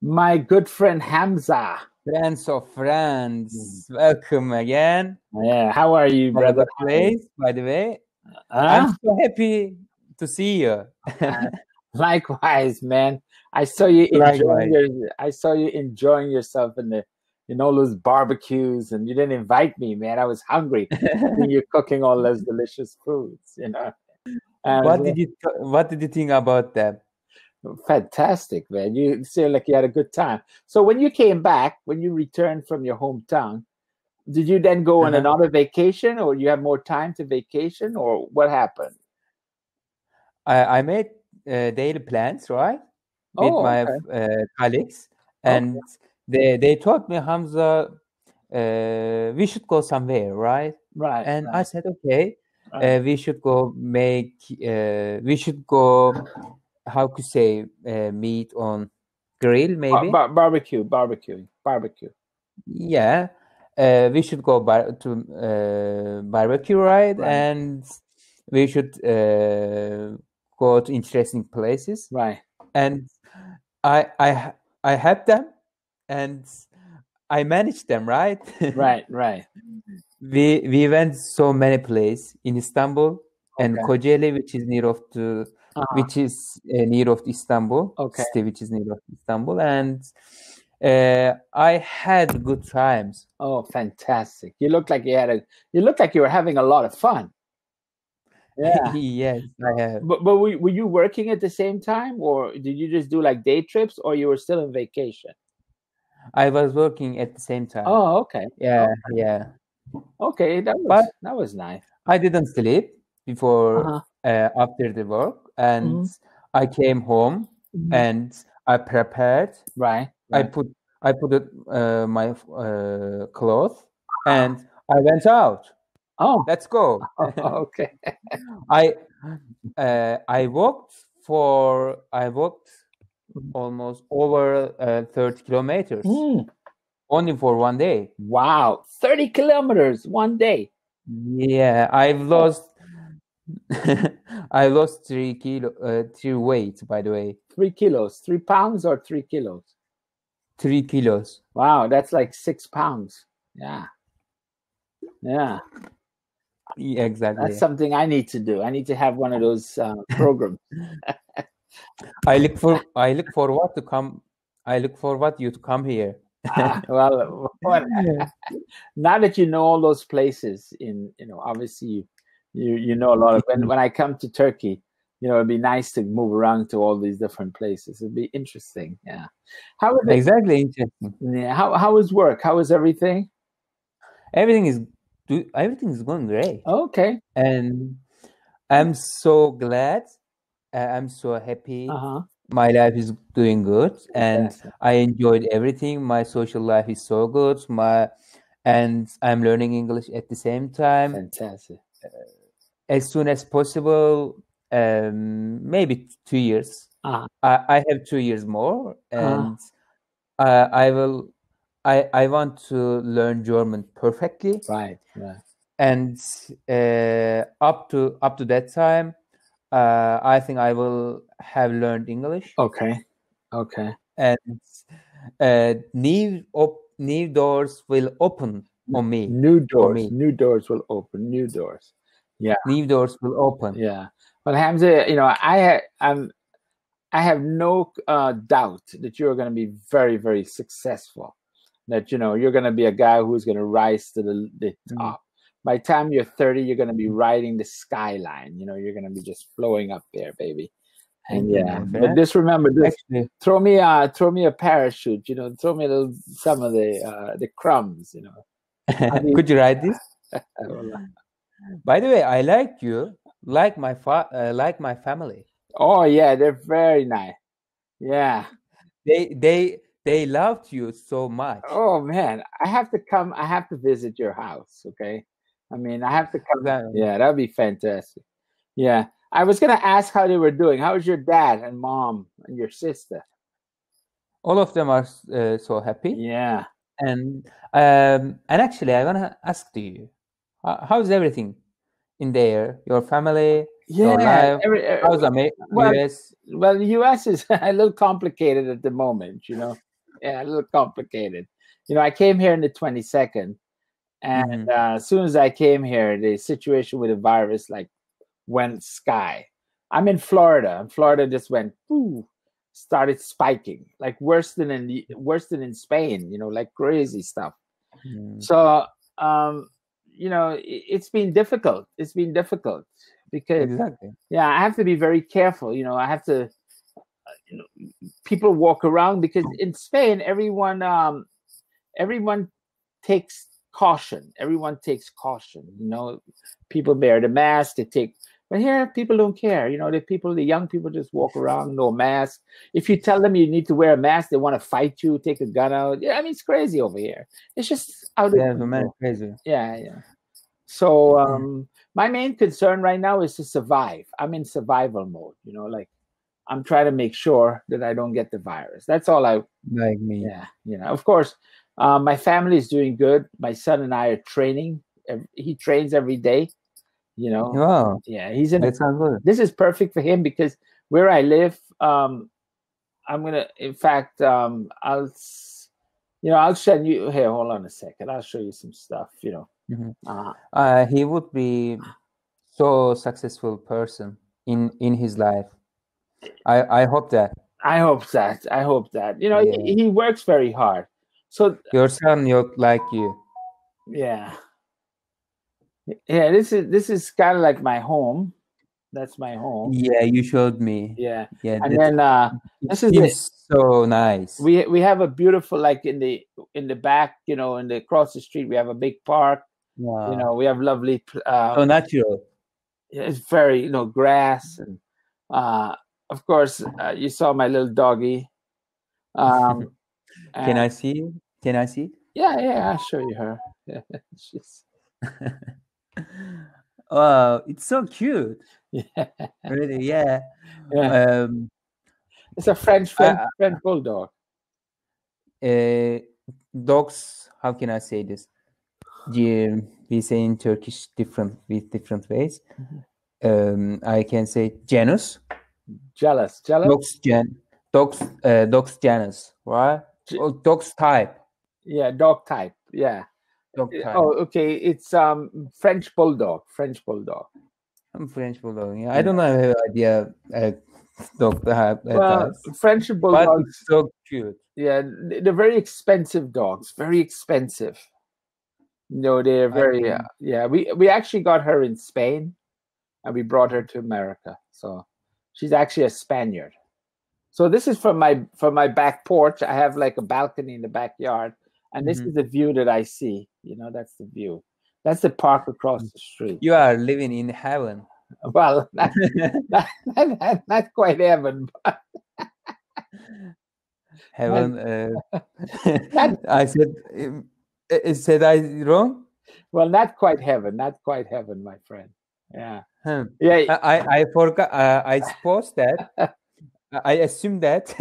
My good friend Hamza. Friends of Mm. friends, welcome again. Yeah, how are you, brother? Another How are you? place, by the way. I'm Huh? so happy to see you. Uh, Likewise, man. I saw you enjoying Likewise. your I saw you enjoying yourself in all those barbecues, and you didn't invite me, man. I was hungry. Seeing you cooking all those delicious foods. What And did you think about that? fantastic, man. You seem like you had a good time. So when you came back, when you returned from your hometown, did you then go on Uh-huh. another vacation, or you have more time to vacation, or what happened? I made daily plans, right, with Oh, my okay. colleagues, Okay. and they told me, Hamza, we should go somewhere, right? Right, And I right, said, okay, right. we should go, how to say, meat on grill, maybe. Barbecue. Yeah, we should go to barbecue, right? Right, And we should go to interesting places. right, And I had them, and I managed them, right? right. We went so many places in Istanbul and Okay. Kocaeli, Uh-huh. which is near of Istanbul, Okay. city which is near of Istanbul, and I had good times. Oh, fantastic. You look like you were having a lot of fun. Yeah. Yes, I have. But were you working at the same time, or did you just do like day trips, or you were still on vacation? I was working at the same time. Oh, okay. Yeah, Oh, yeah. okay. But That was nice. I didn't sleep before Uh-huh. after the work, and Hmm. I came home Hmm. and I prepared. Right, I right. put I put my clothes and I went out. Oh, Let's go. okay. I I walked almost over 30 kilometers Mm, only for one day. wow. 30 kilometers one day. Yeah, Oh, I lost 3 weight, by the way. 3 kilos, 3 pounds or 3 kilos. 3 kilos. Wow, that's like 6 pounds. Yeah, yeah. Yeah, That's exactly. something I need to do. I need to have one of those programs. I look forward to come. I look forward you to come here. Now that you know all those places obviously you know a lot of when I come to Turkey, it'd be nice to move around to all these different places. It'd be interesting. Yeah. How is it? Exactly, interesting. Yeah. How is work? How is everything? Everything is everything is going great, Okay. and I'm so glad. I'm so happy. Uh-huh. My life is doing good, and Fantastic. I enjoyed everything. My social life is so good. And I'm learning English at the same time. Fantastic. As soon as possible, maybe 2 years. Uh-huh. I have 2 years more, Uh-huh. and I will. I want to learn German perfectly, Right. Right. and up to that time, I think I will have learned English, Okay. Okay. and new doors will open on me for me. New doors will open. New doors. Yeah. New doors will open. Yeah. Well, Hamza, I have no doubt that you're going to be very, very successful. That you're going to be a guy who's going to rise to the Mm. top. By the time you're 30, you're going to be riding the skyline. You're going to be just flowing up there, baby. And Thank you, yeah, my but friend. just remember this: Actually, throw me a parachute. Throw me some of the crumbs. I mean, could you write this? well, By the way, I like you, like my family. oh yeah, they're very nice. Yeah. They loved you so much. Oh man, I have to come. I have to visit your house. Okay. I mean, I have to come. That- Yeah, that'd be fantastic. Yeah. I was gonna ask how they were doing. How was your dad and mom and your sister? All of them are so happy, Yeah. and actually, I wanna ask to you, how's everything in there? Your family, your Yeah. life. How's Well, US? well, the U.S. is a little complicated at the moment. Yeah, a little complicated. I came here in the 22nd, and Hmm. as soon as I came here, the situation with the virus like went sky. I'm in Florida, and Florida just went ooh, started spiking like worse than in Spain. Like crazy stuff. Mm. So it's been difficult. It's been difficult because Exactly. yeah, I have to be very careful. I have to people walk around because in Spain everyone takes caution. Everyone takes caution. People wear the mask. They take, but here people don't care. The young people just walk around no mask. If you tell them you need to wear a mask, they want to fight you, take a gun out. Yeah, I mean it's crazy over here. It's just out of Yeah, the man control. crazy. Yeah, yeah. So my main concern right now is to survive. I'm in survival mode. Like I'm trying to make sure that I don't get the virus. That's all I Like me. yeah, of course, my family is doing good. My son and I are training. He trains every day. Wow, Yeah, he's in. that sounds good. This is perfect for him because where I live, I'm gonna. In fact, I'll send you. Here, hold on a second. I'll show you some stuff. Mhm. Uh, He would be so successful person in his life. I hope that. I hope that. I hope that. Yeah, He works very hard. So your son, you like you. yeah, yeah. This is kind of like my home. That's my home. Yeah, you showed me. Yeah, Yeah, and that then it this is it. seems so nice. We have a beautiful like in the back, in the across the street we have a big park. Wow, We have lovely. so natural. It's very grass and uh, of course you saw my little doggy. Um, Can and I see? Can I see? yeah, yeah, I'll show you her. She's Wow, it's so cute. yeah, Really, yeah. yeah. Um, It's a French French I, French bulldog. uh, dogs. How can I say this? Yeah, we say in Turkish different with different ways. Mhm. I can say genus. Jealous, jealous. Dogs genus, right? J- Oh, dogs type. yeah, dog type. Yeah. Dog type. Oh, okay. It's French bulldog. French bulldog. I'm French bulldog. Yeah, I Yeah. don't have an idea dog Well, types, French but it's bulldogs, so cute. yeah, they're very expensive dogs. Very expensive. No, they're I very. can. Yeah, we actually got her in Spain, and we brought her to America. So she's actually a Spaniard. So this is from my back porch. I have like a balcony in the backyard, and this Mhm. is the view that I see. That's the view. That's the park across the street. You are living in heaven. Well, not quite heaven, but not, Heaven. not I said. Said I wrong? well, not quite heaven, not quite heaven, my friend. Yeah, Hmm. yeah. I forgot. I suppose that. I assume that.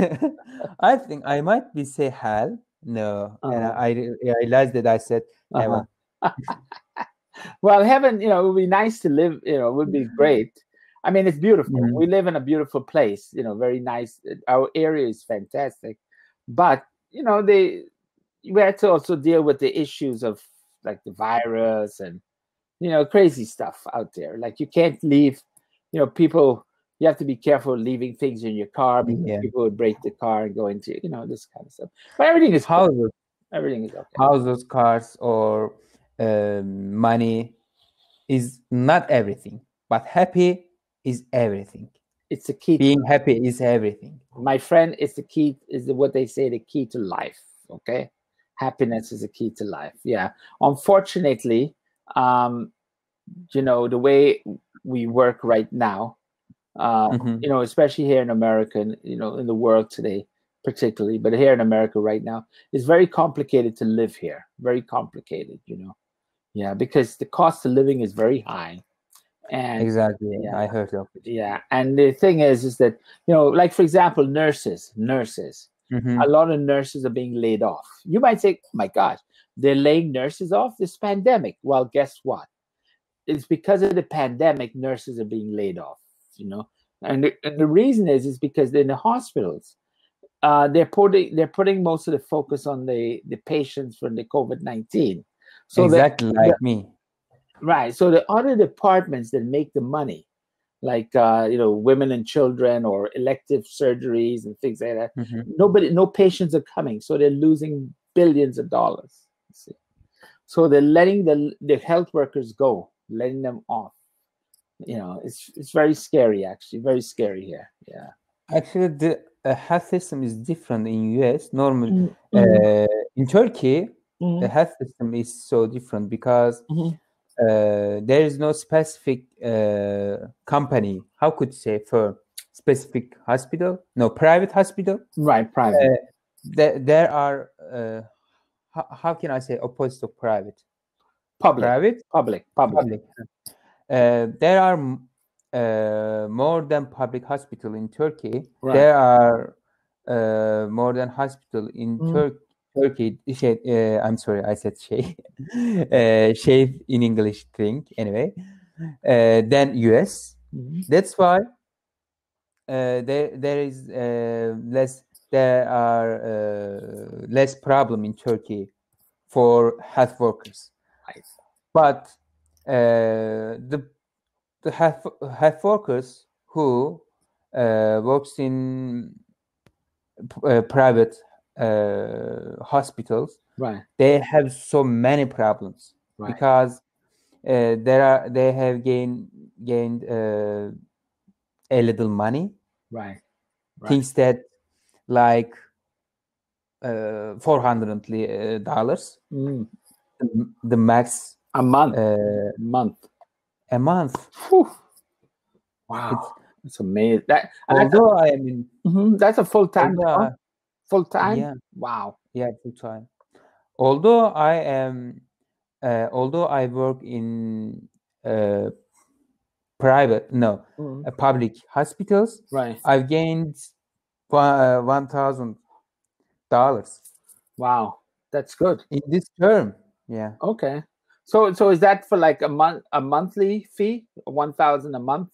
I think I might be say hell. No, and Uh, I realized that I said uh-huh. heaven. Well, heaven, it would be nice to live. It would be great. I mean, it's beautiful. Mhm. We live in a beautiful place. Very nice. Our area is fantastic, but they we had to also deal with the issues of like the virus and crazy stuff out there. Like you can't leave. People. You have to be careful leaving things in your car because Yeah. people would break the car and go into this kind of stuff. But everything is good. Houses, Everything is okay. houses, cars, or money is not everything, but happy is everything. It's the key to Being happy is everything. my friend. It's the key. What they say the key to life. Okay, happiness is the key to life. Yeah. Unfortunately, um, the way we work right now, Hmm. especially here in America, and, in the world today, particularly, but here in America right now, it's very complicated to live here. Very complicated. Yeah, because the cost of living is very high, and Exactly. yeah, I heard of it. yeah, and the thing is that like for example, nurses, a Hmm. lot of nurses are being laid off. You might say, oh my gosh, they're laying nurses off this pandemic. Well, guess what? It's because of the pandemic nurses are being laid off. And the reason is because in the hospitals, they're putting most of the focus on the patients for the COVID-19. So Exactly the like me. right. So the other departments that make the money, like women and children or elective surgeries and things like that, Mhm. no patients are coming, so they're losing billions of dollars. You see. So they're letting the health workers go, letting them off. It's very scary, actually, very scary here. Yeah. Actually, the health system is different in US. Normal Mm-hmm. in Turkey, the Mm-hmm. health system is so different because Mm-hmm. there is no specific company. How could you say for specific hospital? No, private hospital. Right, private, There are how can I say opposite of private? public, Private, public. public. There are more than public hospital in Turkey. Right. There are more than hospital in Mm-hmm. Turkey. I'm sorry, I said şey. Şey in English thing anyway. Than US. Mm-hmm. That's why there is less. There are less problem in Turkey for health workers. Right. But the health workers who works in private hospitals, Right. they have so many problems Right. because they have gained a little money, Right. Right. things that like $400 Mm. the max A month. uh, Month. a month. Whew. Wow. It's That's amazing. although I am in That's a full time although job. Full time. yeah, Wow. yeah, full time. Although I am although I work in uh, private no Mm. public hospitals, Right. I've gained $1,000 Wow. That's good. in this term. Yeah, Okay. So is that for like a monthly fee? 1,000 a month?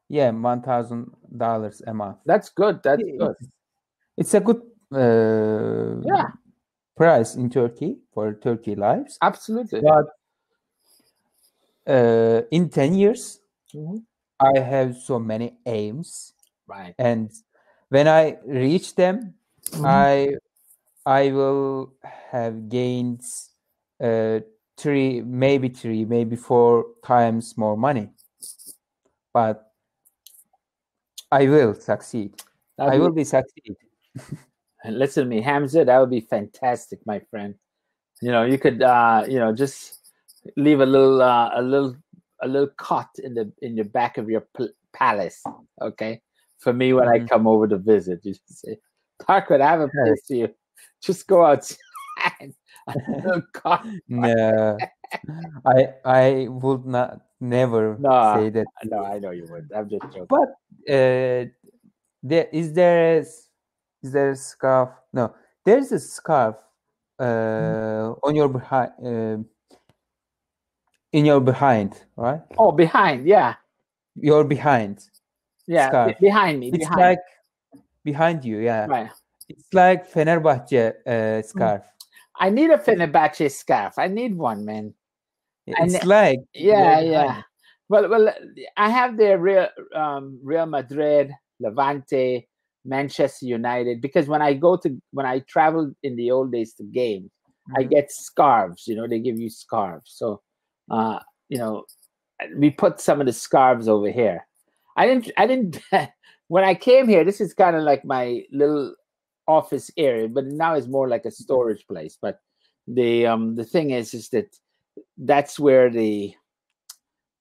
yeah, $1,000 a month. That's good. That's It- good. It's a good Yeah. price in Turkey for Turkey lives, Absolutely. but in 10 years, Mhm. I have so many aims, Right. and when I reach them, Mhm. I will have gained uh, three, maybe four times more money. But I will succeed. That'd I be will be succeed. listen to me, Hamza. That would be fantastic, my friend. You could just leave a little cot in the back of your palace. Okay, for me when I Mhm. come over to visit, you just say, Tarquin, I have a place for you. Just go outside. A little cot. No, I would not never No, say that. no, I know you would. I'm just joking. But there is there a scarf? No, there's a scarf on your behind in your behind, right? Oh, behind, yeah, Your behind yeah, scarf. behind me, It's behind. like behind you, yeah. Right. It's like Fenerbahce Mm. scarf. I need a Fenerbahce scarf. I need one, man. It's And like your yeah, yeah. behind. Well, I have the Real Madrid, Levante, Manchester United because when I traveled in the old days to games, I Mhm. get scarves. They give you scarves. So, uh, you know, we put some of the scarves over here. I didn't. When I came here, this is kind of like my little office area, but now it's more like a storage place. But the thing is that that's where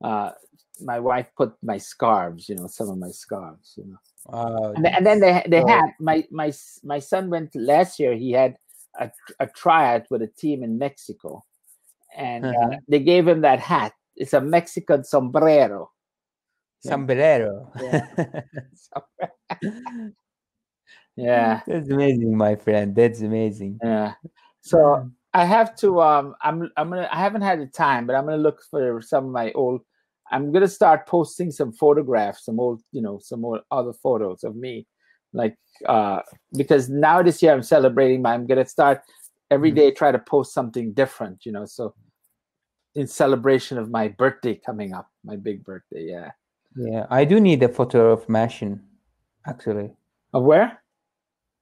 uh, my wife put my scarves, some of my scarves, Oh, and then that's they so. had my son went last year. He had a tryout with a team in Mexico, and Uh-huh. they gave him that hat. It's a Mexican sombrero. Sombrero. Yeah, yeah, That's amazing, my friend. That's amazing. yeah. So I have to. I haven't had the time, but I'm gonna look for some of my old. I'm gonna start posting some photographs, some old, some more other photos of me like because now this year I'm celebrating I'm gonna start every day try to post something different, so in celebration of my birthday coming up, my big birthday. Yeah, I do need a photo of machine, actually. Of where?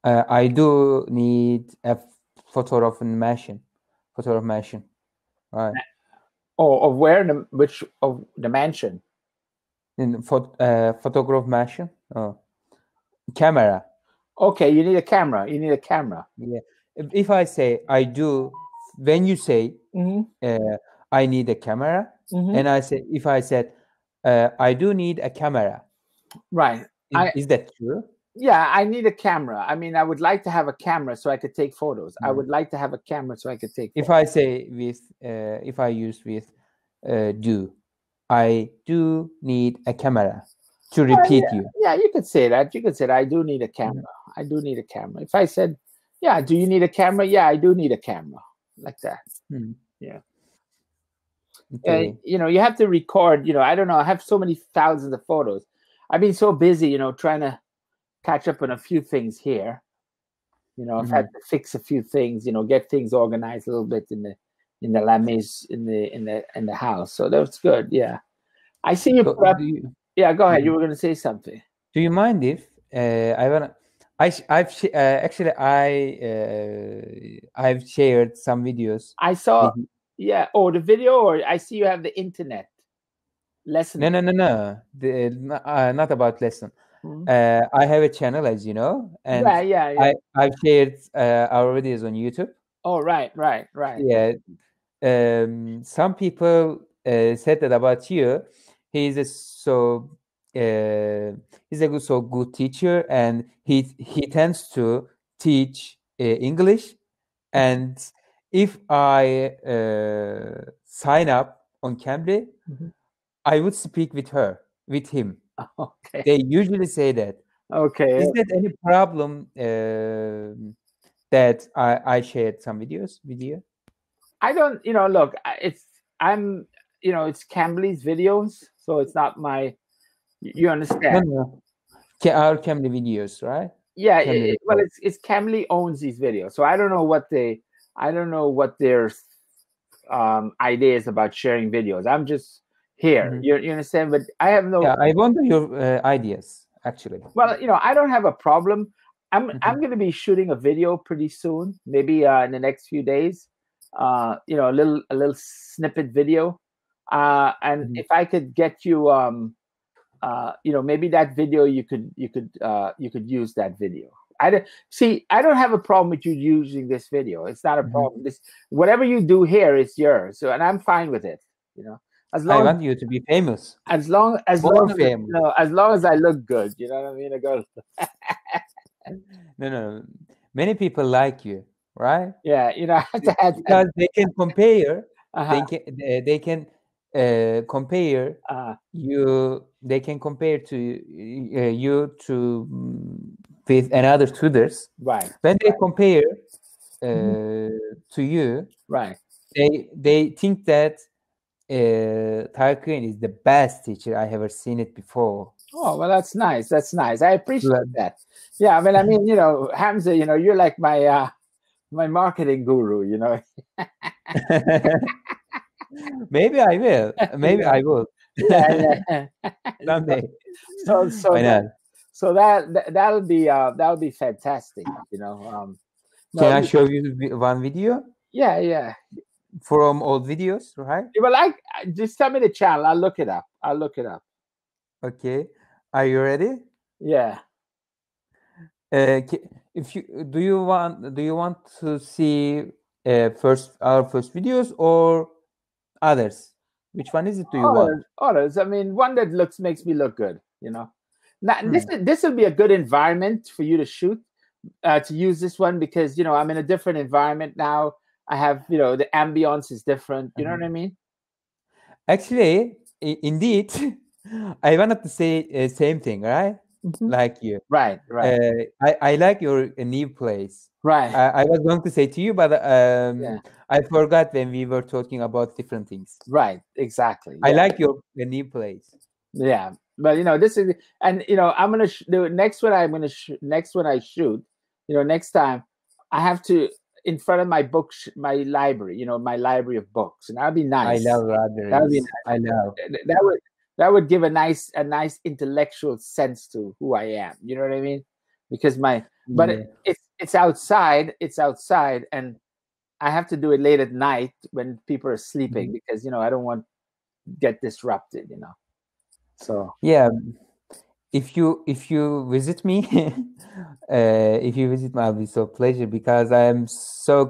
I do need a photo of machine. Photo of machine. Right. Oh, of where? Which of the mansion? In photograph machine. Oh, camera. Okay, you need a camera. You need a camera. Yeah. If I say I do, when you say I need a camera, and if I said I do need a camera, Right. is that true? Yeah, I need a camera. I mean, I would like to have a camera so I could take photos. I would like to have a camera so I could take If photos. I say with, if I use with do, I do need a camera to repeat you. Yeah, you could say that. You could say that. I do need a camera. I do need a camera. If I said, yeah, do you need a camera? Yeah, I do need a camera. Like that. Yeah. Okay. You have to record, I don't know. I have so many thousands of photos. I've been so busy, trying to catch up on a few things here. I've had to fix a few things, get things organized a little bit in the lames in the house. So that's good. Yeah. I see you. Yeah, go ahead. You were going to say something. Do you mind if I wanna? Actually I've shared some videos. I saw. Yeah. Oh, the video, or I see you have the internet lesson. No. Not about lesson. I have a channel, as you know, and I've shared our videos on YouTube. Oh, right. Yeah. Some people said that about you. He's a so good teacher, and he tends to teach English. And if I sign up on Cambly, I would speak with him. Okay. They usually say that. Okay. Is there any problem that I shared some videos with you? I don't, look, it's Cambly's videos, so it's not my. You understand? No. Our Cambly videos, right? Yeah. Well, it's Cambly owns these videos, so I don't know what their ideas about sharing videos. I'm just here. You understand? But I have no. Yeah, I wonder your ideas, actually. Well, I don't have a problem. I'm going to be shooting a video pretty soon, maybe in the next few days. A little snippet video, and if I could get you, maybe that video you could use that video. I don't have a problem with you using this video. It's not a problem. Whatever you do here is yours. So, and I'm fine with it. As long I want you to be famous. As long as I look good. You know what I mean? I go. No. Many people like you, right? Yeah, because they can compare. They can compare you. They can compare to you with another tutors. Right. When they compare to you, right? They think that Tarquin is the best teacher I ever seen it before. Oh, well, that's nice. That's nice. I appreciate that. Yeah, I mean, Hamza, you're like my marketing guru. Maybe I will. Maybe I will. Yeah. Someday. So that'll be fantastic. Can I show you one video? Yeah. From old videos, right? Well, just tell me the channel. I'll look it up. Okay. Are you ready? Yeah. If you do you want to see our first videos or others? Which one is it? Do you want? Others. I mean, one that makes me look good. Now, this will be a good environment for you to shoot. To use this one because I'm in a different environment now. I have the ambience is different. You know what I mean? Actually, indeed, I wanted to say same thing, right? Like you, right. I like your new place, right? I was going to say to you, but I forgot when we were talking about different things. Right, exactly. I like your new place. Yeah, But this is, and I'm gonna do next one. I'm gonna next one I shoot. Next time I have to in front of my book, my library. My library of books, and that'd be I nice. love That would be libraries. I love. that would give a nice intellectual sense to who I am. You know what I mean? Because but Yeah. it's outside. It's outside, and I have to do it late at night when people are sleeping because I don't want to get disrupted. So Yeah. If you visit me, if you visit me, I'll be so pleasure because I am so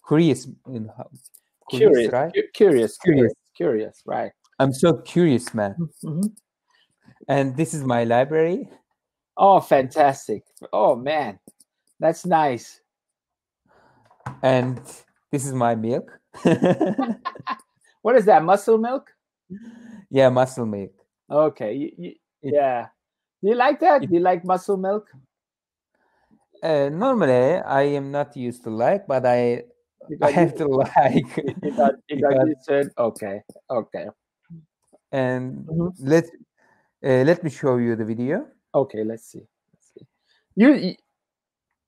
curious. Curious, right? Curious, right? I'm so curious, man. Mm-hmm. And this is my library. Oh, fantastic! Oh man, that's nice. And this is my milk. What is that? Muscle milk? Yeah, muscle milk. Okay. Yeah. Do you like that? Do you like muscle milk? Normally, I am not used to like, but I have to like You got because. used to it? Okay. And let me show you the video. Okay, let's see. You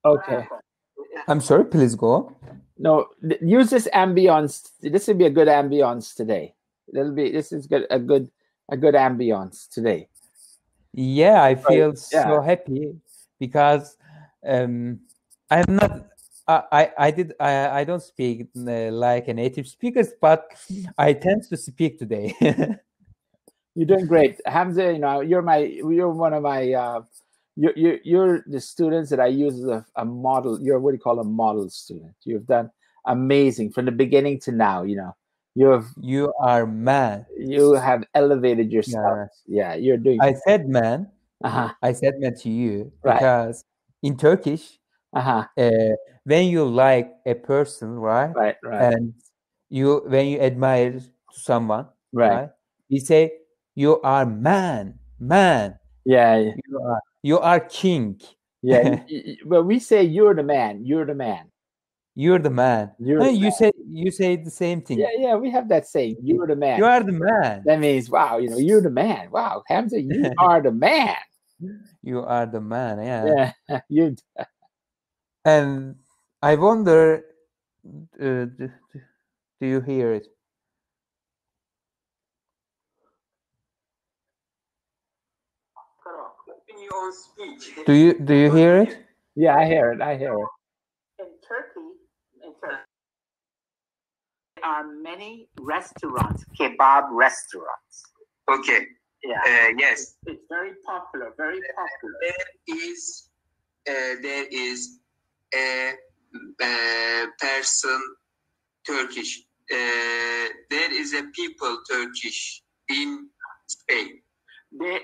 okay. I'm sorry, please go on. No, use this ambience. This would be a good ambience today. This is good a good ambience today. Yeah, I feel so happy because I'm not. I don't speak like a native speaker, but I tend to speak today. You're doing great, Hamza. You're one of my. You're the students that I use as a model. You're what do you call a model student. You've done amazing from the beginning to now. You are man. You have elevated yourself. Yeah, you're doing. I said man. Uh-huh. I said man to you Right. because in Turkish, when you like a person, right? Right. And when you admire to someone, right? You say you are man. Yeah. You are king. Yeah. But we say you're the man. You're the man. You're the man. You say the same thing. Yeah. We have that saying. You're the man. You are the man. That means wow. You're the man. Wow, Hamza, you are the man. You are the man. Yeah. Yeah. You. And I wonder, do you hear it? Do you hear it? Yeah, I hear it. In Turkey, there are many restaurants, kebab restaurants. Okay. Yeah. Yes. It's very popular. Very popular. There is a person Turkish. There is a people Turkish in Spain. There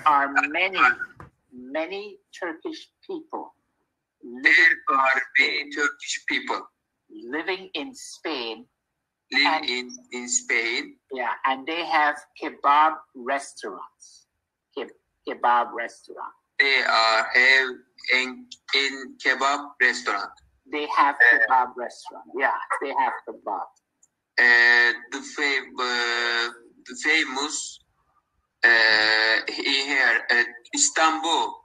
are many Turkish people living in Spain. In Spain. Yeah, and they have kebab restaurants. Kebab restaurant. They have in kebab restaurant. They have kebab restaurant. Yeah, they have kebab. The famous here at Istanbul,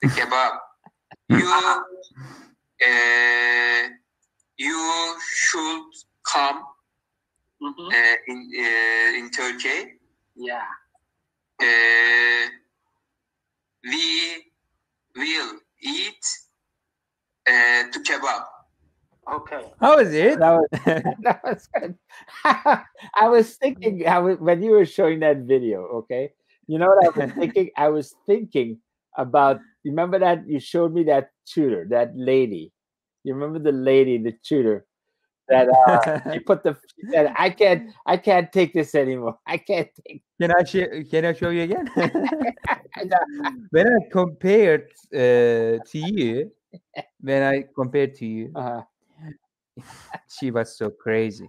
the kebab. You should come in Turkey. Yeah. We will eat to kebab. Okay. How is it? That was good. I was thinking when you were showing that video. Okay, you know what I was thinking? I was thinking about. Remember that you showed me that tutor, that lady. You remember the lady, the tutor, that she said, I can't take this anymore. I can't take. Can I show you again? When I compared to you, she was so crazy.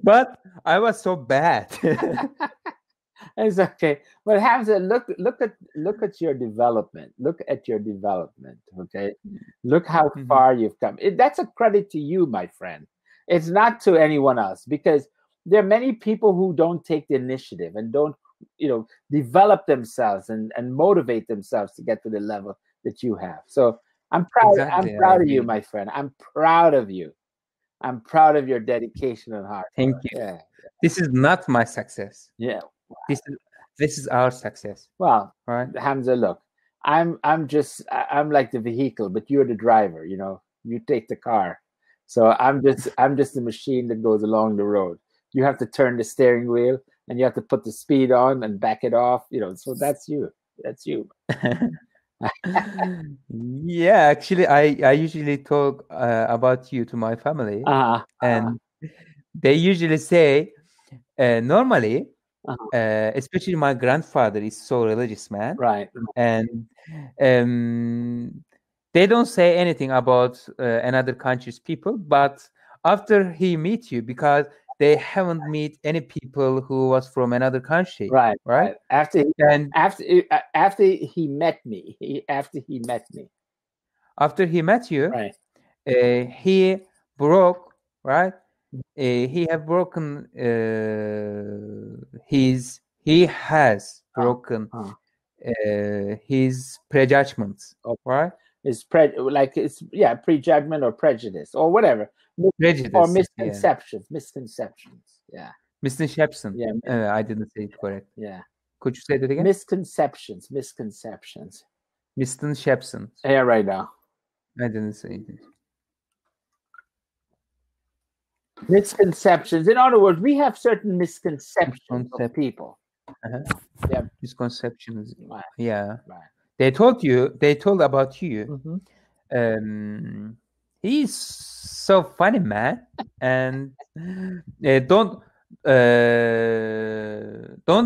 But I was so bad. It's okay. But Hamza, look at your development. Look at your development. Okay. Look how far you've come. That's a credit to you, my friend. It's not to anyone else because there are many people who don't take the initiative and don't, develop themselves and motivate themselves to get to the level that you have. So I'm proud. I'm Exactly, I proud of you, agree. my friend. I'm proud of you. I'm proud of your dedication and hard Thank work. you. Yeah, This is not my success. yeah. This is our success, Well, right? Hamza, look, I'm like the vehicle, but you're the driver. You take the car. So I'm just the machine that goes along the road. You have to turn the steering wheel and you have to put the speed on and back it off. So that's you. That's you. Yeah, actually, I usually talk about you to my family, and they usually say, normally, especially my grandfather is so religious man, Right. and they don't say anything about another country's people, but after he meet you, because they haven't meet any people who was from another country, Right. right? Right. After And he met me, after he met you, right. he broke, right? He have broken he has broken Uh, his prejudgments, okay. right? It's prejudgment or prejudice or whatever, or Prejudice, yeah. misconceptions. Yeah. Misconception. Yeah. I didn't say it correct. Yeah. Could you say that again? Misconceptions. Misconceptions. Yeah, right now. I didn't say it. Misconceptions. In other words, we have certain misconceptions of people. Yeah. Misconceptions. Right. Yeah. Right. They told about you. Mm-hmm. He's so funny, man, and don't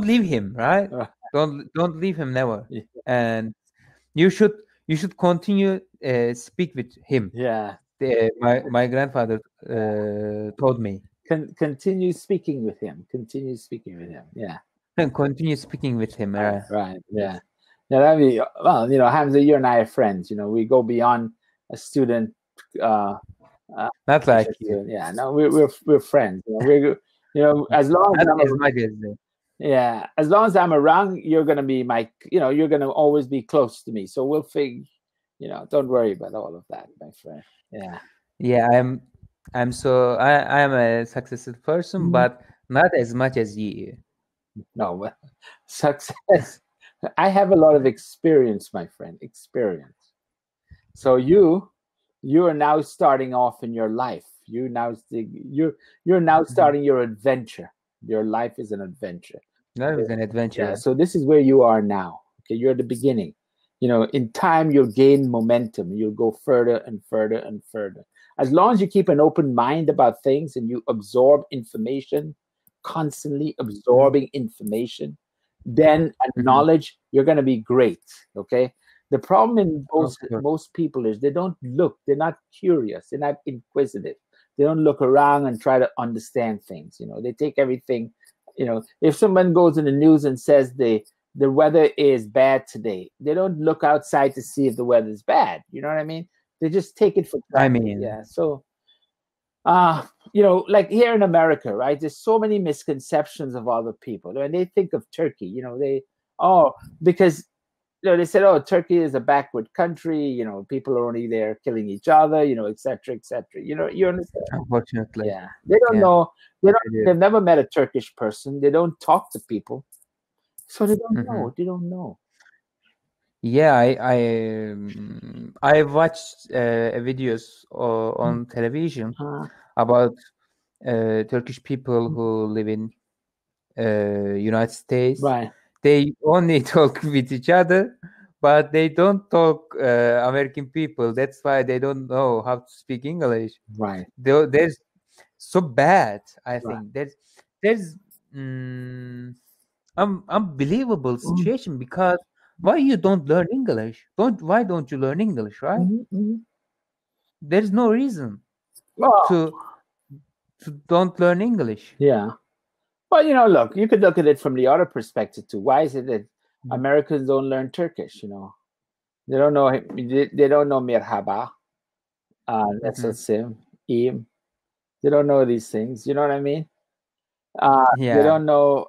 leave him, right? Don't leave him never, Yeah. and you should continue speak with him. Yeah. My grandfather told me. Continue speaking with him. Yeah. And continue speaking with him. Right. Yeah. Yeah. That'd be well. Hamza, you and I are friends. We go beyond a student. Not like you. Yeah. No, we're friends. As long as Not I'm as much as yeah, as long as I'm around, you're gonna be you're gonna always be close to me. So we'll figure. Don't worry about all of that, my friend. Yeah. Yeah, I am a successful person, but not as much as you. No, but success. I have a lot of experience, my friend. Experience. So you are now starting off in your life. You're now starting your adventure. Your life is an adventure. That was an adventure. Yeah. So this is where you are now. Okay, you're at the beginning. In time you'll gain momentum. You'll go further and further and further. As long as you keep an open mind about things and you absorb information, constantly absorbing information, then knowledge, you're going to be great. Okay. The problem in most people is they don't look. They're not curious. They're not inquisitive. They don't look around and try to understand things. They take everything. If someone goes in the news and says the weather is bad today, they don't look outside to see if the weather is bad. You know what I mean? They just take it for granted. Yeah. So, like here in America, right? There's so many misconceptions of other people. When they think of Turkey, because they said, oh, Turkey is a backward country. People are only there killing each other. Et cetera, et cetera. You understand? Unfortunately, yeah. They don't know. They've never met a Turkish person. They don't talk to people, so they don't know. They don't know. Yeah, I watched videos on television about Turkish people who live in United States. Right. They only talk with each other, but they don't talk American people. That's why they don't know how to speak English. Right. There's so bad. I think there's unbelievable situation because why you don't learn English? Why don't you learn English, right? There's no reason to don't learn English. Yeah. Well, look, you could look at it from the other perspective too. Why is it that Americans don't learn Turkish? They don't know. They don't know merhaba, nasılsın, iyiyim. They don't know these things. You know what I mean? They Yeah. don't know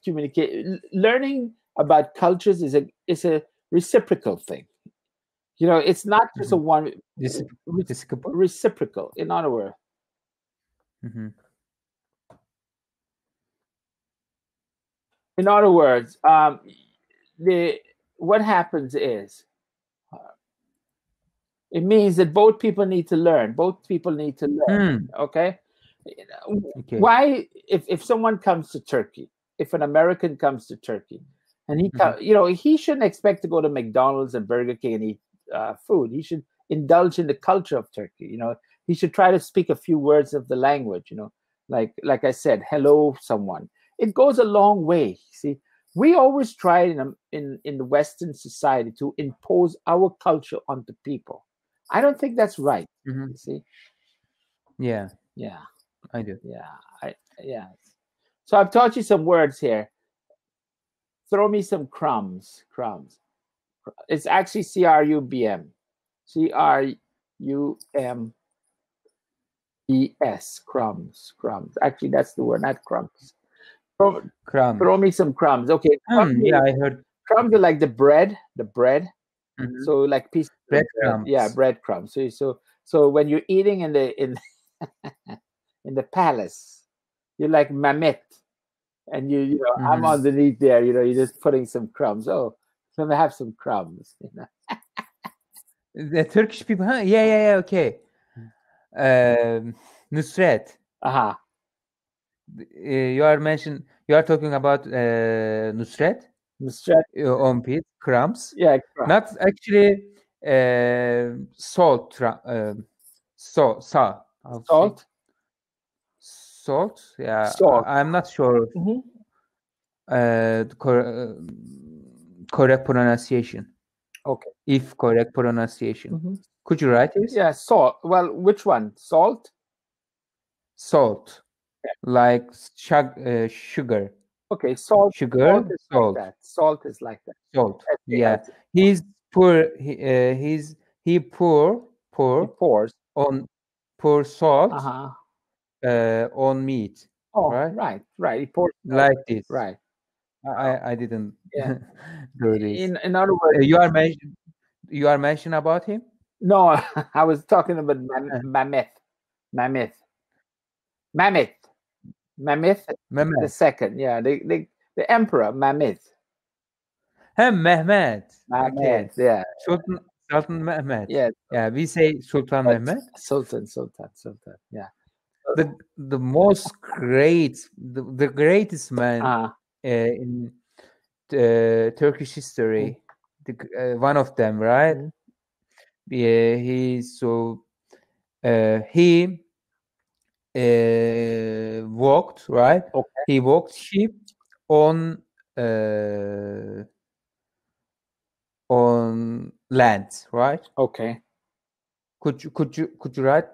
communicate. Learning about cultures is a reciprocal thing. You know, it's not just a Mhm. one Reciprocal. reciprocal. In other words, Mhm. in other words, the what happens is it means that both people need to learn. Both people need to learn. Hmm. Okay. Okay. Why, if someone comes to Turkey, if an American comes to Turkey, and Mhm. you know, he shouldn't expect to go to McDonald's and Burger King and eat food. He should indulge in the culture of Turkey. You know, he should try to speak a few words of the language. You know, like I said, hello, someone. It goes a long way. See, we always try in the Western society to impose our culture onto people. I don't think that's right. Mhm. You see, Yeah, yeah. I do. Yeah, yeah. So I've taught you some words here. Throw me some crumbs. Crumbs. It's actually CRUBM. CRUMBS. Crumbs. Crumbs. Actually, that's the word, not crumbs. Throw, Crumbs. throw me some crumbs. Okay. Yeah, I heard. Crumbs are like the bread. The bread. Mhm. So like pieces of bread. Yeah, Breadcrumbs. breadcrumbs. So when you're eating in the in the palace, you're like Mamet. And you know, I'm Mhm. underneath there, you know, you're just putting some crumbs. Oh, let me have some crumbs, you know. The Turkish people, huh? Yeah. Okay. Nusret, Uh-huh. you are talking about Nusret Mr. on pit crumbs, Yeah, crumbs. not actually salt. Sa, how to say? Salt. Salt. Yeah, Salt. I'm not sure Mhm. the correct pronunciation. Okay. If correct pronunciation, Mhm. could you write it? Yeah, salt. Well, which one? Salt? Salt, like sugar. Okay, salt. Sugar, Salt is like salt, that. Salt is like that. salt. Yeah, S-A-L-T. he's poor. He pour He pours. on pour salt Uh-huh. on meat, Oh, right? right. He pours salt. Like this. Right. I didn't Yeah. do this. In other words, You are mentioning about him? no, I was talking about Uh, Mammoth. Mammoth. Mammoth. Mammoth the Mehmet. second, yeah, the emperor Mammoth. Mehmet. Okay. Mammoth, yeah, Sultan Mehmet. yeah, Yeah, we say Sultan but Mehmet. Sultan, yeah. The most great, the greatest man Uh, in Turkish history, one of them, right? mhm. Yeah, he walked, right? Okay, He walked sheep uh, on land, right? okay. Could you write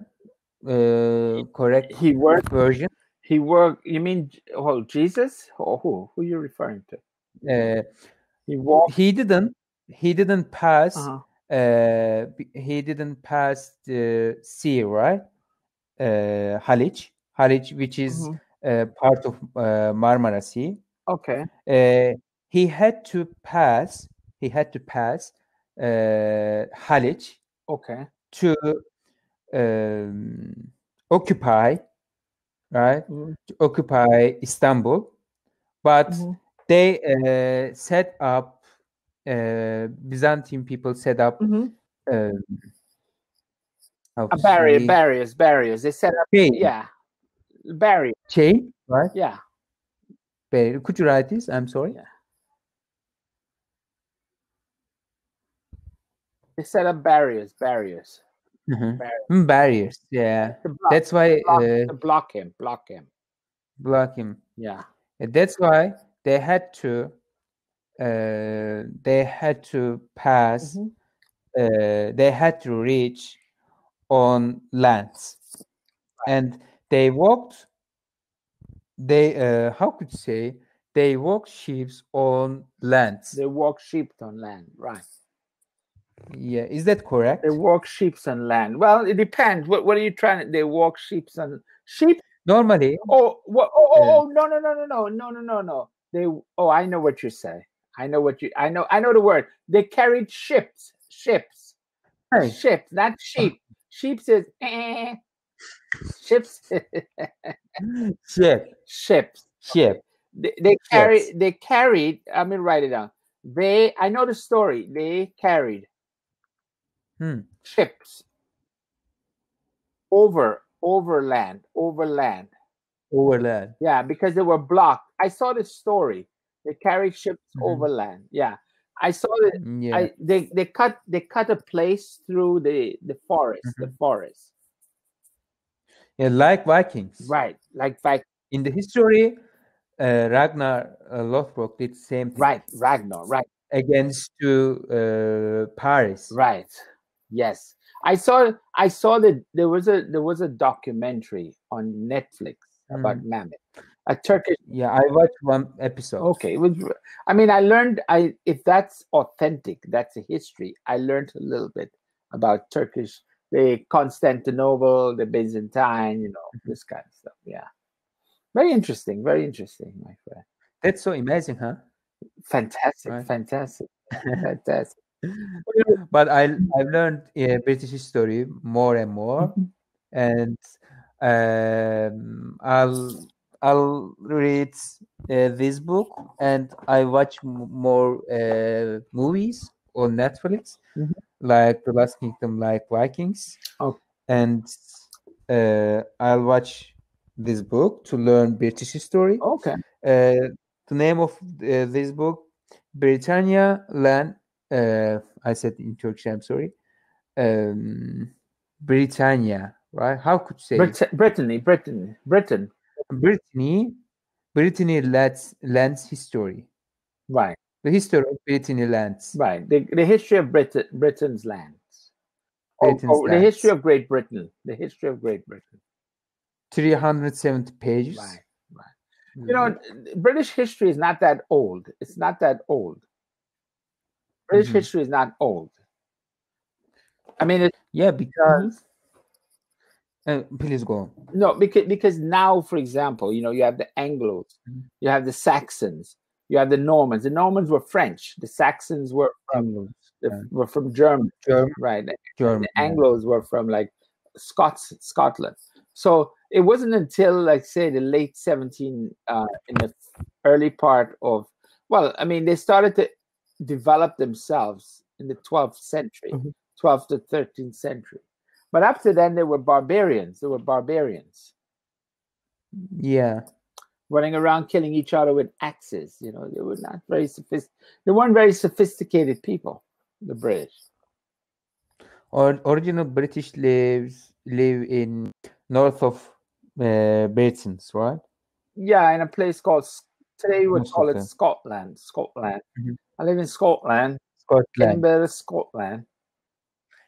correct He worked. version? He worked. You mean Jesus or who? Who you referring to? Uh, He walked. he didn't pass Uh-huh. he didn't pass the sea, right? Haliç, which is Mhm. part of Marmara Sea. Okay, He had to pass. He had to pass Haliç okay. to um, occupy, right? Mhm. To occupy Istanbul, but Mhm. they set up. Byzantine people set up. Mhm. Uh, how A to say barriers. They set up. chain, Yeah, barrier. chain, right? Yeah, Barrier. Could you write this? I'm sorry. yeah. They set up barriers. Barriers. Barriers. Yeah, To block. that's why To block him. Block him. block him. Yeah. That's why they had to pass. Mhm. They had to reach on lands, and they walked. They how could you say they walked ships on lands. They walk sheep on land. Right. Yeah, is that They correct? walk sheep on land. Well, it depends. What are you trying to? They walk sheep on sheep. Normally, Oh, what? No. They. Oh, I know what you say. I know what you. I know the word. They carried ships. hey, Not sheep. Sheep says ships. chef, Ships. chef, They chefs. carry. They carried. Let me write it down. They. I know the story. They carried Hmm. ships overland. Overland. Yeah, because they were blocked. I saw the story. They carried ships Mhm. overland. Yeah, I saw it. Yeah. They cut a place through the forest. The Mhm. forest. Yeah, like Vikings. Right, like back. In the history, Ragnar Lothbrok did same thing Right, Ragnar. Right, against to Paris. right. Yes, I saw that there was a documentary on Netflix about Mm. Mammoth, a Turkish. Yeah, I watched one episode. Okay, it was. I mean, I learned. I if that's authentic, that's a history. I learned a little bit about Turkish, the Constantinople, the Byzantine. Mhm. This kind of stuff. Yeah, very interesting. Very interesting, my friend. That's so amazing, huh? Fantastic, Right. fantastic, fantastic. Well, But I've learned British history more and more, mhm. and I'll read this book, and I watch more movies on Netflix, Mhm. like The Last Kingdom, like Vikings, Oh, and I'll watch this book to learn British history. okay. The name of this book, Britannia Land. I said in Turkish. I'm sorry. Um, Britannia, right? How could you say Britain. Brittany? Brittany lands history. Right, The history of Brittany lands, right. The history of Britain's lands. Britain's The history lands. of Great Britain. The history of Great Britain. 370 pages. Right, right. This book. British history is not that old. It's not that old. British Mhm. history is not old. I mean, Yeah, Mhm. because please go on. No, because now, for example, you have the Anglos, Mhm. you have the Saxons, you have the Normans. The Normans were French. The Saxons Anglos, were from Germany, German, right? And German, the yeah. Anglos were from like Scotland. So it wasn't until, like, say, the late 17, in the early part of, well, I mean, they started to develop themselves in the 12th century, Mhm. 12th to 13th century. But up to then, they were barbarians. They were barbarians Yeah. running around killing each other with axes. They were not very They weren't very sophisticated people. The British. Original British live in north of Britons, right? Yeah, in a place called, today we would Most call of it them. Scotland. Scotland. Mhm. I live in Scotland, Scotland. Edinburgh, Scotland.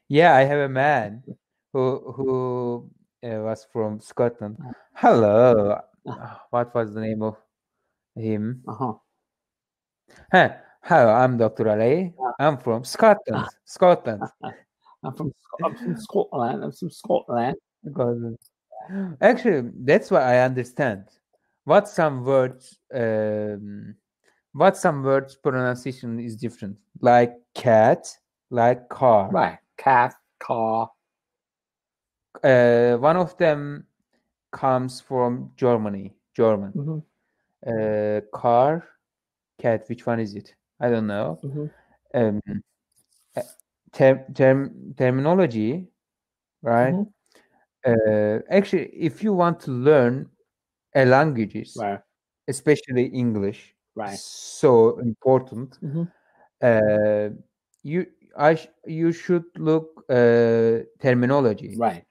Yeah, I have a man who was from Scotland. Hello. What was the name of him? Uh-huh. Huh. Hello, I'm Dr. Ali. I'm from Scotland. Scotland. I'm from Scotland. I'm from Scotland. Because actually, that's what I understand. What some words, pronunciation is different. Like cat, like car. Right. Cat, car. One of them comes from Germany. German. Hmm. Car, cat. Which one is it? I don't know. Hmm. Um, uh, terminology, right? Hmm. Actually, if you want to learn a languages, Right. especially English, Right. so important. Hmm. Uh, you you should look terminology, Right.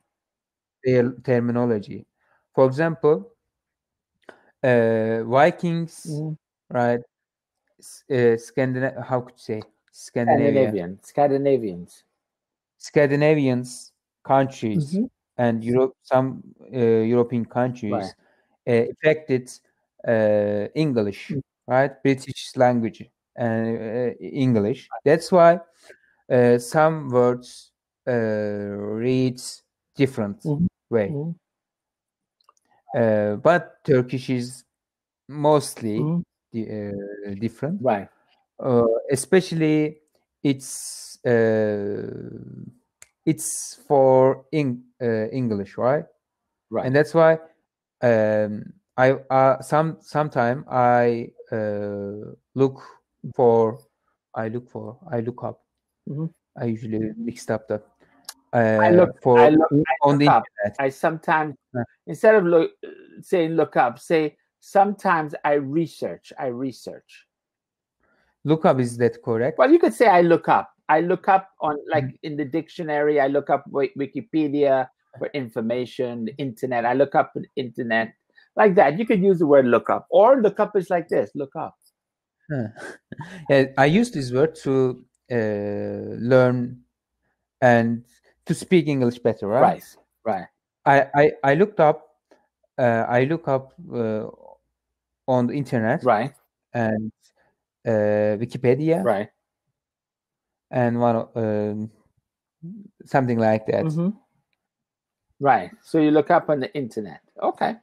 their terminology. For example, Vikings, Hmm. right? How could you say Scandinavia? Scandinavians. Scandinavians countries Hmm. and some European Right. countries affected English, right? British language and English. That's why some words reads different Hmm. way. Hmm. But Turkish is mostly Mhm. different. Right. Especially it's for English, right? Right. And that's why I sometime I look for I look up. Mhm. I usually mixed up that I look for I on look the up. internet. I sometimes, Uh, instead of saying look up, say sometimes I research. I research. Look up, is that correct? Well, you could say I look up. I look up on, like, Mhm. in the dictionary. I look up Wikipedia for information, the internet. I look up the internet, like that. You could use the word look up, or look up is like this: look up. Huh. Yeah, I use this word to learn and to speak English better, right? Right. Right. I looked up I look up on the internet Right. and Wikipedia Right. and something like that. Mm-hmm. Right. So you look up on the internet. Okay.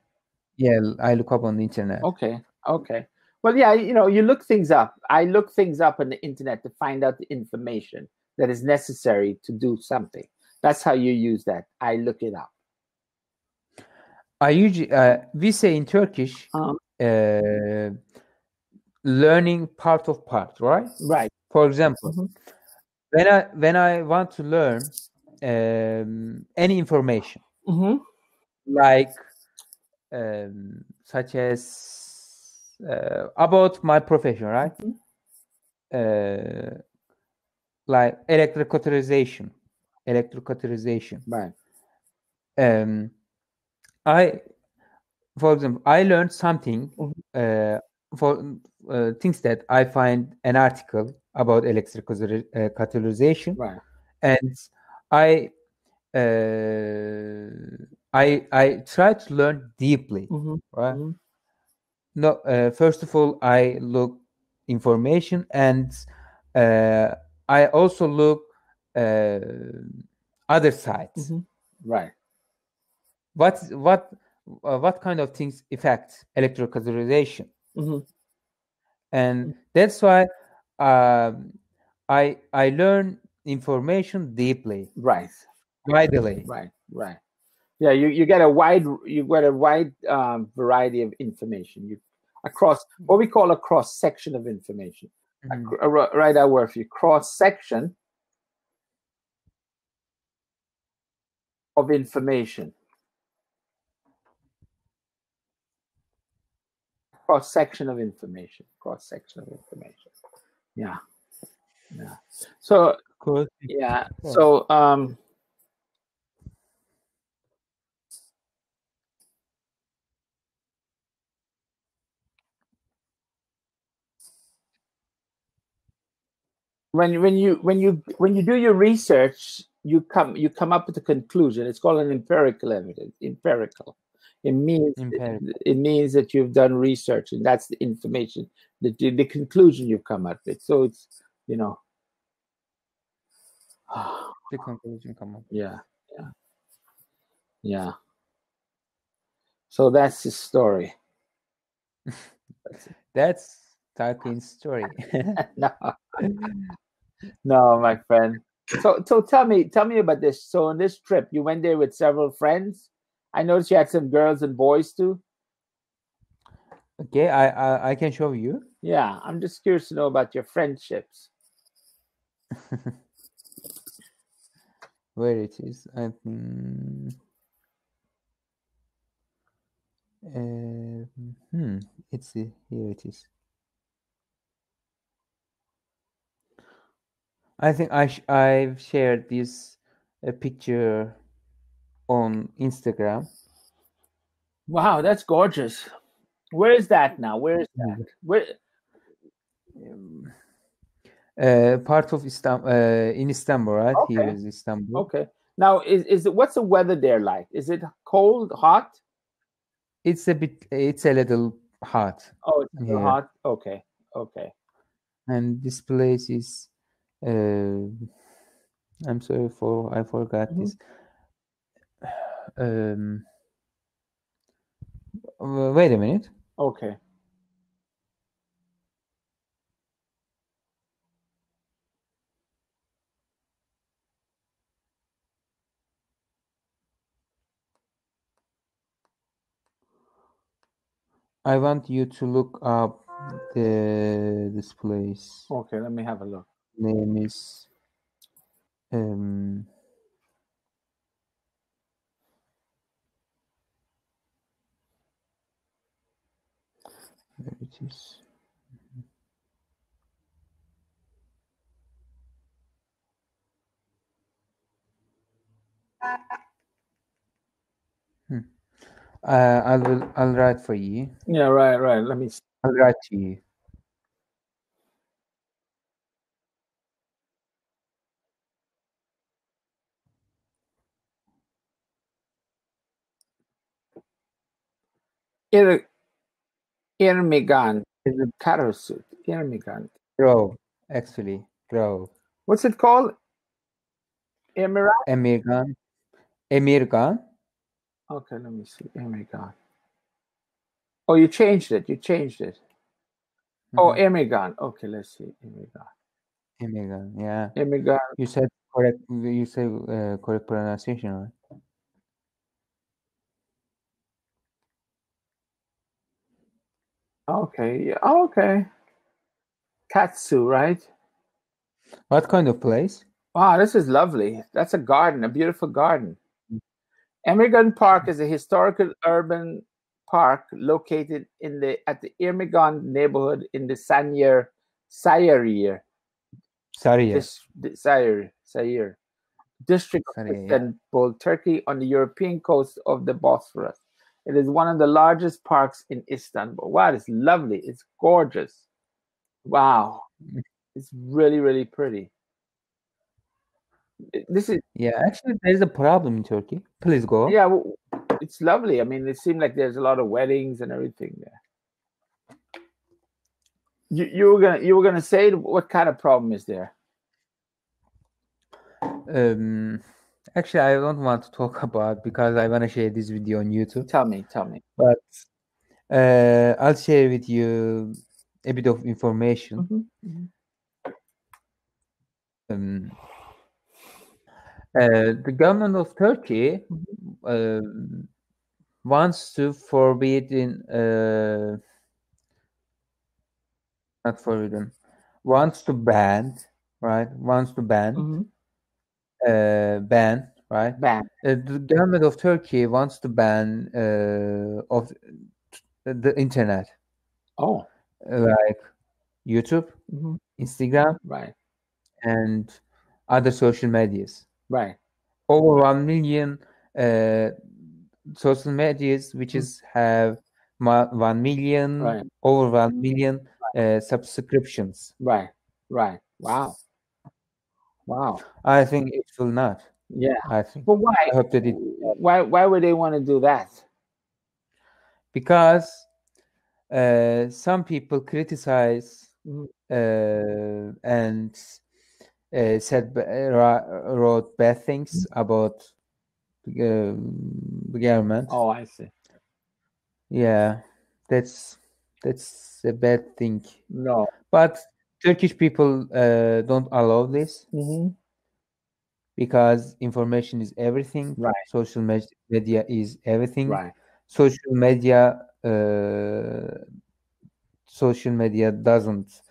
Yeah, I look up on the internet. Okay. Okay. Well, yeah, you look things up. I look things up on the internet to find out the information that is necessary to do something. That's how you use that. I look it up. I usually we say in Turkish Um, learning part of part, right? right. For example, Mhm. when I want to learn any information, Mm-hmm. like such as about my profession, right? Like electrocauterization. Right. Um, I, for example, I learned something Mhm. for things that I find an article about electrocauterization, Right. and I uh, I try to learn deeply, Mm-hmm. right? Mm-hmm. No, first of all, I look information, and uh, I also look uh, other sides. Mm-hmm. Right. What what what kind of things affect electrocauterization? Mm-hmm. And that's why um, I learn information deeply, Right. widely. Right. Right. Yeah. You get a wide variety of information. You across what we call a cross section of information. Mhm. Right, that word for you. Cross section of information. Cross section of information. Cross section of information. Yeah. Yeah. So Good. yeah. Yeah. So when you do your research, you come up with a conclusion. It's called an empirical evidence. Empirical. It means Empirical. it means that you've done research, and that's the information, the conclusion you've come up with. So it's you know, The conclusion come up. yeah, yeah, yeah. So that's the story. That's it. That's Tarquin's story. No, no, my friend. So tell me about this. So on this trip, you went there with several friends. I noticed you had some girls and boys too. Okay, I can show you. Yeah, I'm just curious to know about your friendships. Where it is. It's here. It is. I think I've shared this picture on Instagram. Wow, that's gorgeous. Where is that now? Where is that? Where? Um, part of Istanbul, in Istanbul, right? Here Okay, is Istanbul. okay. Now, is it what's the weather there like? Is it cold, hot? It's a little hot Oh, it's still here, hot. Okay, okay. and this place is. Uh, I'm sorry I forgot Mhm. this. Um, Wait a minute. Okay. I want you to look up this place. Okay, let me have a look. Name is where it is. I'll write for you. Yeah, right. Let me see. I'll write to you. Irmigan is a cattle suit. Irmigan. Grove, actually. Grove. What's it called? Emirat? Emirgan. Emirgan. Okay, let me see. Irmigan. Oh, you changed it. Oh, Irmigan. Okay, let's see. Irmigan. Emirgan, yeah. Irmigan. You said correct. You said correct pronunciation, right? Okay. Yeah. Oh, okay. Katsu, right? What kind of place? Wow, this is lovely. That's a garden, a beautiful garden. Irmigan Park is a historical urban park located at the Irmigan neighborhood in the Sayre Saria. Sayre district of Saria, yeah. Istanbul, Turkey, on the European coast of the Bosphorus. It is one of the largest parks in Istanbul. Wow, it's lovely. It's gorgeous. Wow. It's really, really pretty. This is Yeah, actually, there's a problem in Turkey. Please go. yeah, it's lovely. I mean, it seemed like there's a lot of weddings and everything there. You were gonna say what kind of problem is there? Actually, I don't want to talk about because I want to share this video on YouTube. Tell me. But I'll share with you a bit of information. The government of Turkey wants to forbid not forbidden, wants to ban, right? Wants to ban, right? Ban. The government of Turkey wants to ban of the internet. Oh, like YouTube, Instagram, right, and other social medias. right. Over 1 million social medias, which is have 1 million, Right. over 1 million subscriptions. Right. Wow. I think it will not. Yeah. I think. But why? I hope that it. Why would they want to do that? Because some people criticize and wrote bad things about the government. Oh, I see. Yeah, that's a bad thing. No. But Turkish people don't allow this because information is everything. Right. Social media is everything. Right. Social media doesn't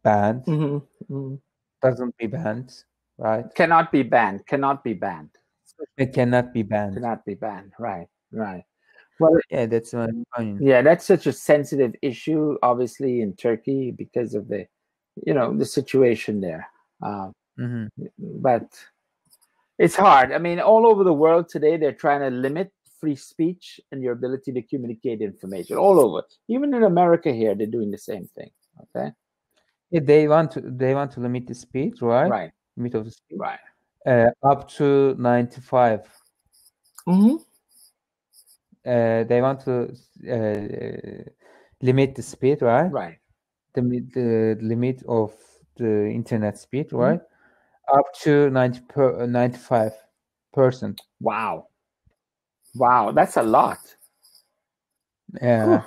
ban. Doesn't be banned, right? Cannot be banned. It cannot be banned. Cannot be banned. Right. Well, yeah, that's my opinion. Yeah, that's such a sensitive issue, obviously, in Turkey because of the situation there. But it's hard. I mean, all over the world today, they're trying to limit free speech and your ability to communicate information all over. Even in America here, they're doing the same thing. Okay. Yeah, they want to limit the speed, right? Right. Limit of the speed. Right. Up to 95. They want to limit the speed, right? Right. The limit of the internet speed, right? Up to 95%. Wow. Wow, that's a lot. Yeah. Whew.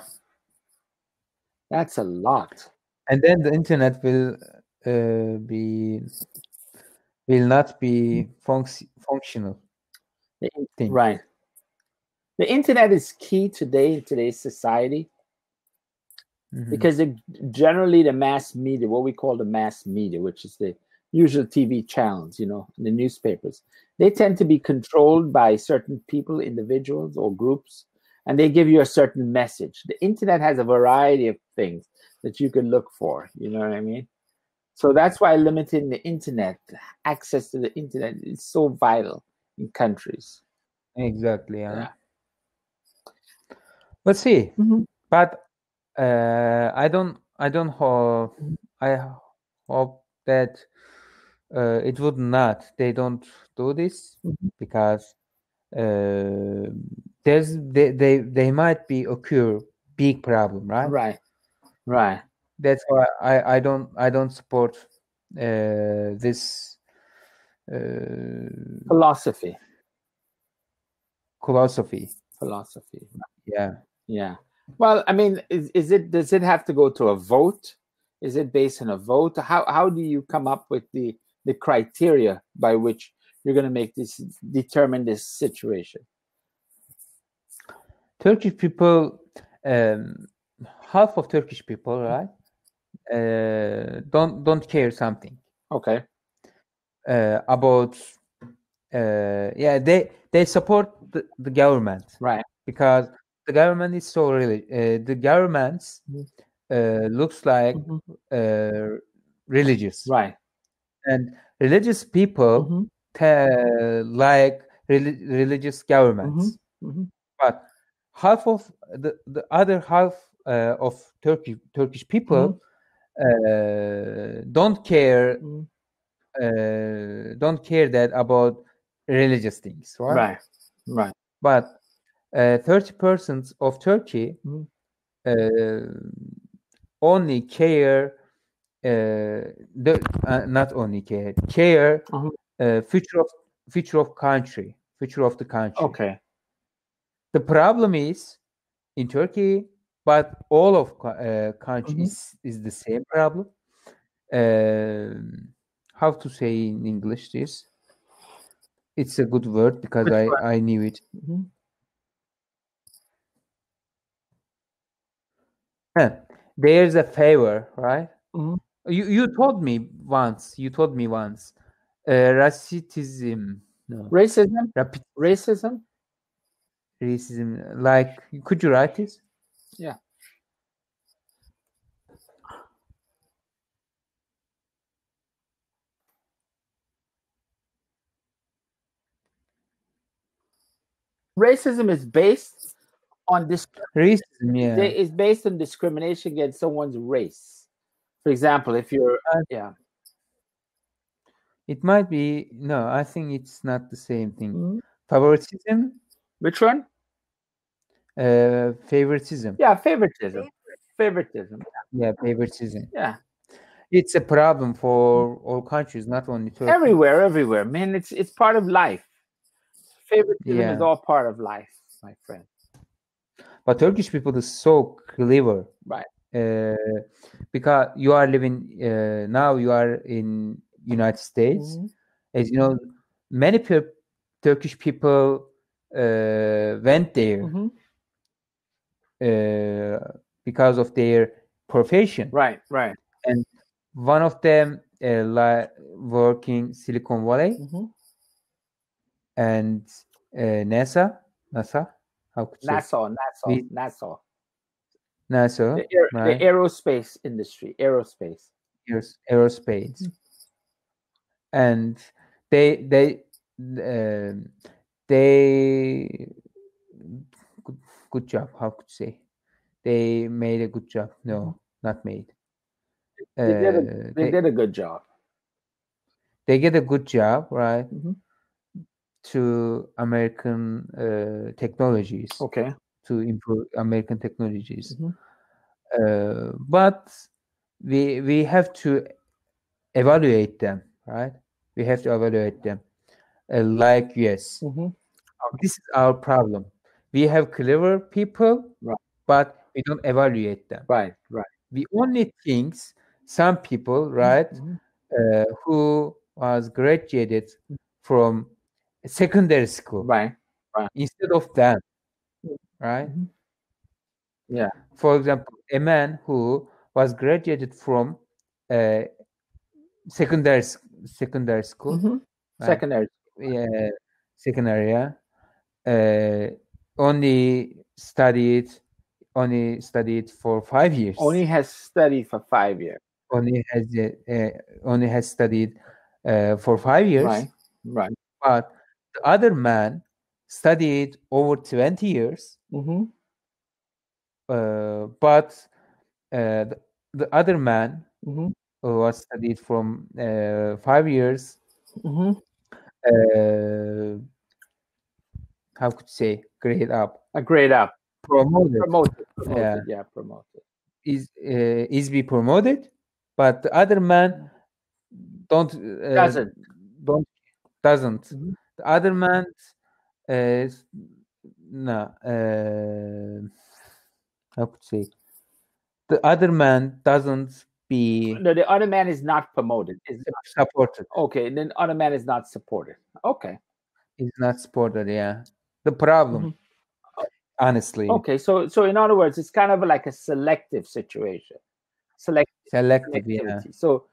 That's a lot. And then the internet will not be functional thing. Right. The internet is key today in today's society because generally the mass media, what we call the mass media, which is the usual TV channels, the newspapers, they tend to be controlled by certain people, individuals, or groups, and they give you a certain message. The internet has a variety of things that you can look for. You know what I mean? So that's why limiting the internet, access to the internet, is so vital in countries. Exactly. Yeah. Let's see. Mhm. But I don't hope. I hope that it would not. They don't do this because they might be occur big problem, right? Right. Right. That's why I don't support this Philosophy. philosophy. Yeah. Yeah. Well, I mean, does it have to go to a vote? Is it based on a vote? How do you come up with the criteria by which you're going to determine this situation? Turkish people, half of Turkish people, right? Don't care something. Okay. About they support the government, right? Because the government is so really the governments looks like religious, Right. and religious people like religious governments, but half of the other half of Turkish people don't care that about religious things, right? Right. But 30% of Turkey only care not only care future of the country. Okay. The problem is in Turkey, but all of country is the same problem. How to say in English this? It's a good word because I knew it. There's a favor, right? You told me once. Racism. No. Racism. Racism. Racism. Like, could you write this? Yeah. Racism is based on racism. Yeah. It's based on discrimination against someone's race. For example, if you're it might be no. I think it's not the same thing. Favoritism. Which one? Favoritism. Yeah, favoritism. Favoritism. Yeah, favoritism. Yeah. It's a problem for all countries, not only Turkey. Everywhere, man. It's part of life. Favoritism is all part of life, my friend. But Turkish people is so clever, right? Because you are living now. You are in United States, as you know. Many Turkish people went there because of their profession, right? And one of them working Silicon Valley and NASA. How could you say? NASA, the aerospace industry, aerospace. Yes, aerospace, and they good job. How could you say? They made a good job. No, not made. They did a good job. They get a good job, right? To American technologies. Okay. To improve American technologies. But we have to evaluate them, right? We have to evaluate them like yes. This is our problem. we have clever people, Right. but we don't evaluate them. Right. We only think some people, right, who was graduated from secondary school Right. instead of them, right? Yeah. For example, a man who was graduated from secondary school, right? Secondary. Yeah, secondary, yeah. Only studied for 5 years. Only has studied for 5 years. Only has studied for 5 years. Right. But the other man studied over 20 years. But the other man was studied from 5 years. How could you say grade up? A grade up. Promoted. Yeah, promoted. Is be promoted, but the other man doesn't. The other man is no. How could you say? The other man doesn't be. No, the other man is not promoted. Is supported. Okay, then other man is not supported. Okay. Is not supported. Yeah, the problem. Honestly. Okay, so in other words, it's kind of like a selective situation. Selective, yeah. So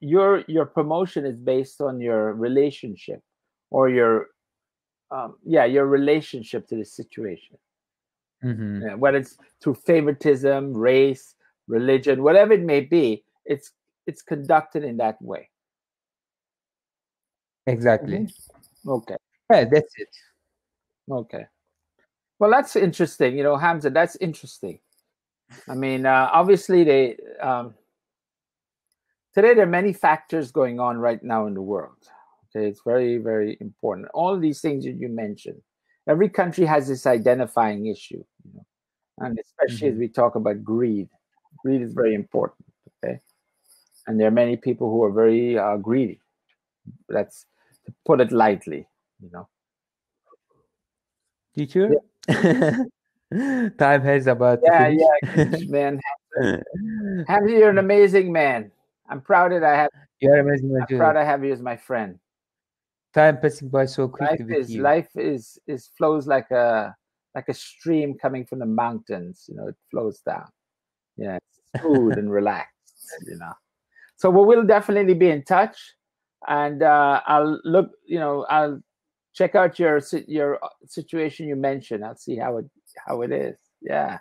your promotion is based on your relationship or your relationship to the situation. Yeah, whether it's through favoritism, race, religion, whatever it may be, it's conducted in that way. Exactly. Okay. Yeah, that's it. Okay. Well, that's interesting. Hamza, that's interesting. I mean, obviously, today there are many factors going on right now in the world. Okay, it's very, very important. All these things that you mentioned, every country has this identifying issue, and especially as we talk about greed. Greed is very important. Okay, and there are many people who are very greedy. That's, to put it lightly. Teacher, time has about to finish. Man. Hamza, you're an amazing man. I'm proud that I have. You're amazing. I'm proud I have you as my friend. Time passing by so quickly with you. Life is flows like a stream coming from the mountains. It flows down. Yeah, it's smooth and relaxed. So we'll definitely be in touch, and I'll look. I'll check out your situation you mentioned. I'll see how it is. Yeah.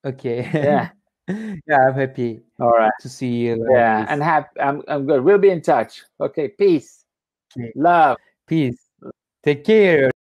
Okay. Yeah. Yeah, I'm happy. All right. To see you. Yeah, and I'm good. We'll be in touch. Okay. Peace. Okay. Love. Peace. Take care.